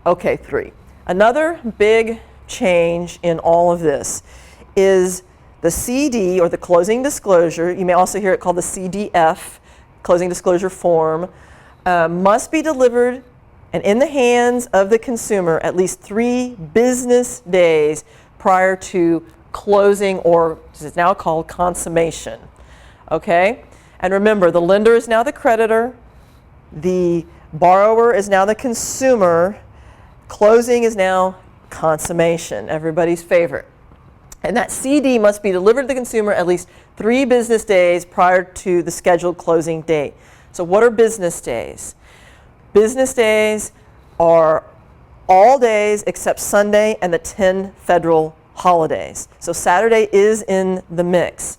Okay, 3. Another big change in all of this is the CD, or the closing disclosure. You may also hear it called the CDF, closing disclosure form, must be delivered and in the hands of the consumer at least 3 business days prior to closing, or as it's now called, consummation. Okay? And remember, the lender is now the creditor, the borrower is now the consumer, closing is now consummation, everybody's favorite. And that CD must be delivered to the consumer at least 3 business days prior to the scheduled closing date. So what are business days? Business days are all days except Sunday and the 10 federal holidays. So Saturday is in the mix.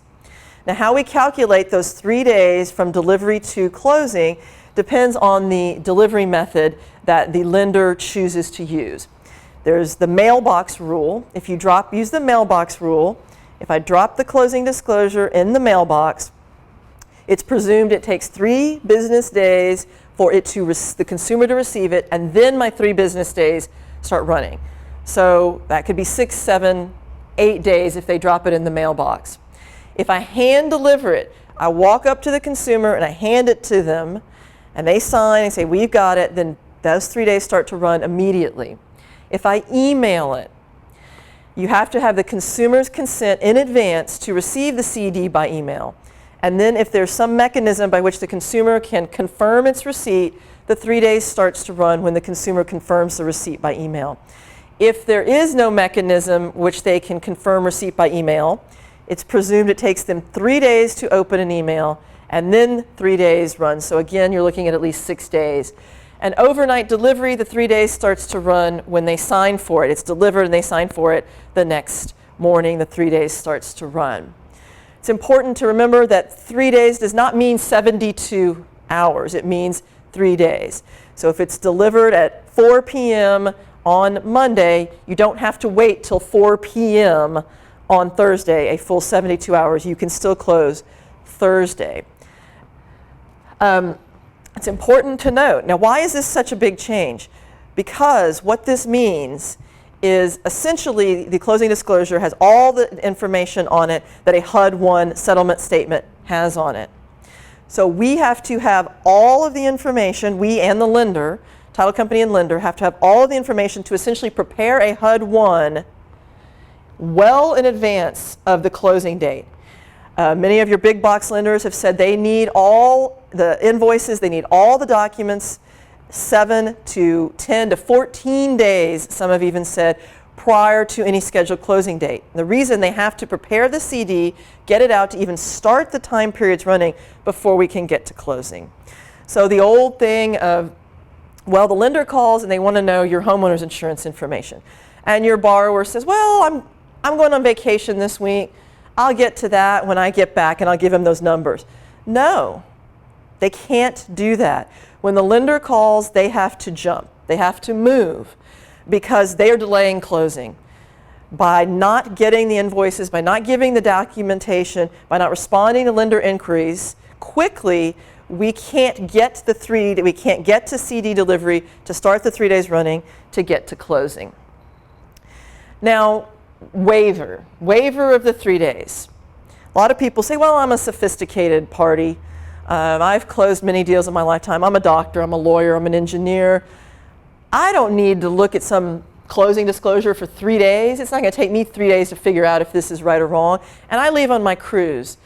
Now, how we calculate those 3 days from delivery to closing depends on the delivery method that the lender chooses to use. There's the mailbox rule. If you use the mailbox rule, if I drop the closing disclosure in the mailbox, it's presumed it takes 3 business days for it to the consumer to receive it, and then my 3 business days start running. So that could be 6, 7, 8 days if they drop it in the mailbox. If I hand deliver it, I walk up to the consumer and I hand it to them, and they sign and say, we've got it, then those 3 days start to run immediately. If I email it, you have to have the consumer's consent in advance to receive the CD by email. And then if there's some mechanism by which the consumer can confirm its receipt, the 3 days starts to run when the consumer confirms the receipt by email. If there is no mechanism which they can confirm receipt by email, it's presumed it takes them 3 days to open an email, and then 3 days run. So again, you're looking at least 6 days. And overnight delivery, the 3 days starts to run when they sign for it. It's delivered and they sign for it the next morning. The 3 days starts to run. It's important to remember that 3 days does not mean 72 hours. It means 3 days. So if it's delivered at 4 p.m. on Monday, you don't have to wait till 4 p.m. on Thursday, a full 72 hours. You can still close Thursday. It's important to note. Now, why is this such a big change? Because what this means is essentially the closing disclosure has all the information on it that a HUD-1 settlement statement has on it. So we have to have all of the information, we and the lender, title company and lender, have to have all of the information to essentially prepare a HUD-1 well in advance of the closing date. Many of your big box lenders have said they need all the invoices, they need all the documents 7 to 10 to 14 days, some have even said, prior to any scheduled closing date. The reason they have to prepare the CD, get it out to even start the time periods running before we can get to closing. So the old thing of, well, the lender calls and they want to know your homeowner's insurance information. And your borrower says, well, I'm going on vacation this week. I'll get to that when I get back and I'll give him those numbers. No, they can't do that. When the lender calls, they have to jump. They have to move because they are delaying closing. By not getting the invoices, by not giving the documentation, by not responding to lender inquiries quickly, we can't get to CD delivery to start the 3 days running to get to closing. Now, waiver of the 3 days. A lot of people say, well, I'm a sophisticated party. I've closed many deals in my lifetime. I'm a doctor, I'm a lawyer, I'm an engineer. I don't need to look at some closing disclosure for 3 days. It's not going to take me 3 days to figure out if this is right or wrong. And I leave on my cruise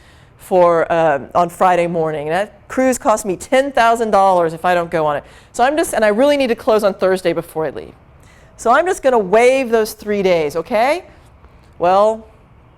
on Friday morning. And that cruise costs me $10,000 if I don't go on it. So and I really need to close on Thursday before I leave. So I'm just going to waive those 3 days, okay? Well,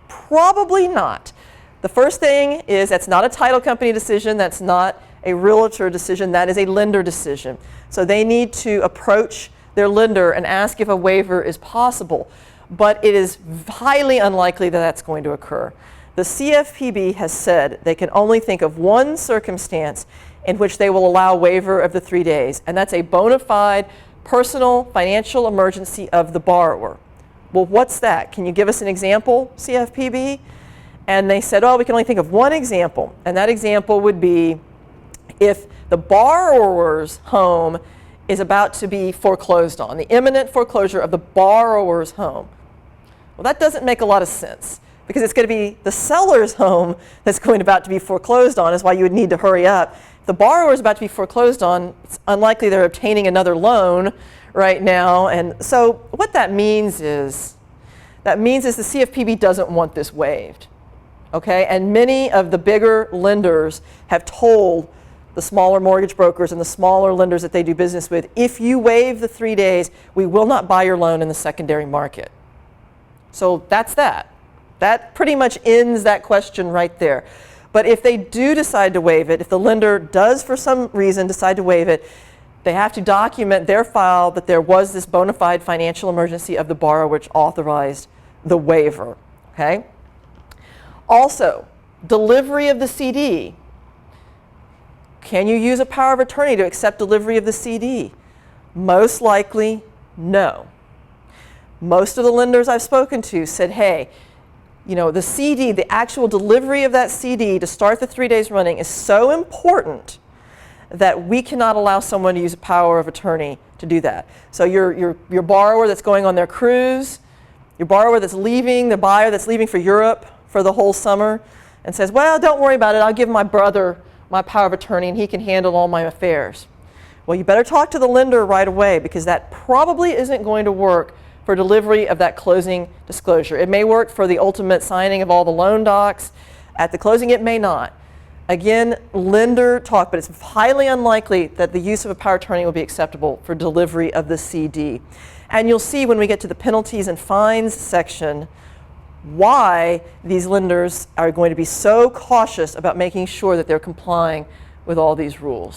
probably not. The first thing is that's not a title company decision, that's not a realtor decision, that is a lender decision. So they need to approach their lender and ask if a waiver is possible. But it is highly unlikely that that's going to occur. The CFPB has said they can only think of one circumstance in which they will allow waiver of the 3 days, and that's a bona fide personal financial emergency of the borrower. Well, what's that? Can you give us an example, CFPB? And they said, oh, we can only think of one example. And that example would be if the borrower's home is about to be foreclosed on, the imminent foreclosure of the borrower's home. Well, that doesn't make a lot of sense, because it's going to be the seller's home that's about to be foreclosed on, is why you would need to hurry up. If the borrower is about to be foreclosed on, it's unlikely they're obtaining another loan right now. And so what that means is the CFPB doesn't want this waived. Okay? And many of the bigger lenders have told the smaller mortgage brokers and the smaller lenders that they do business with, if you waive the 3 days, we will not buy your loan in the secondary market. So that's that. That pretty much ends that question right there. But if they do decide to waive it, if the lender does for some reason decide to waive it, they have to document their file that there was this bona fide financial emergency of the borrower which authorized the waiver. Okay? Also, delivery of the CD. Can you use a power of attorney to accept delivery of the CD? Most likely, no. Most of the lenders I've spoken to said, hey, you know, the CD, the actual delivery of that CD to start the 3 days running is so important that we cannot allow someone to use a power of attorney to do that. So your borrower that's going on their cruise, your borrower that's leaving, the buyer that's leaving for Europe for the whole summer and says, well, don't worry about it, I'll give my brother my power of attorney and he can handle all my affairs. Well, you better talk to the lender right away, because that probably isn't going to work for delivery of that closing disclosure. It may work for the ultimate signing of all the loan docs. At the closing, it may not. Again, lender talk, but it's highly unlikely that the use of a power of attorney will be acceptable for delivery of the CD. And you'll see when we get to the penalties and fines section why these lenders are going to be so cautious about making sure that they're complying with all these rules.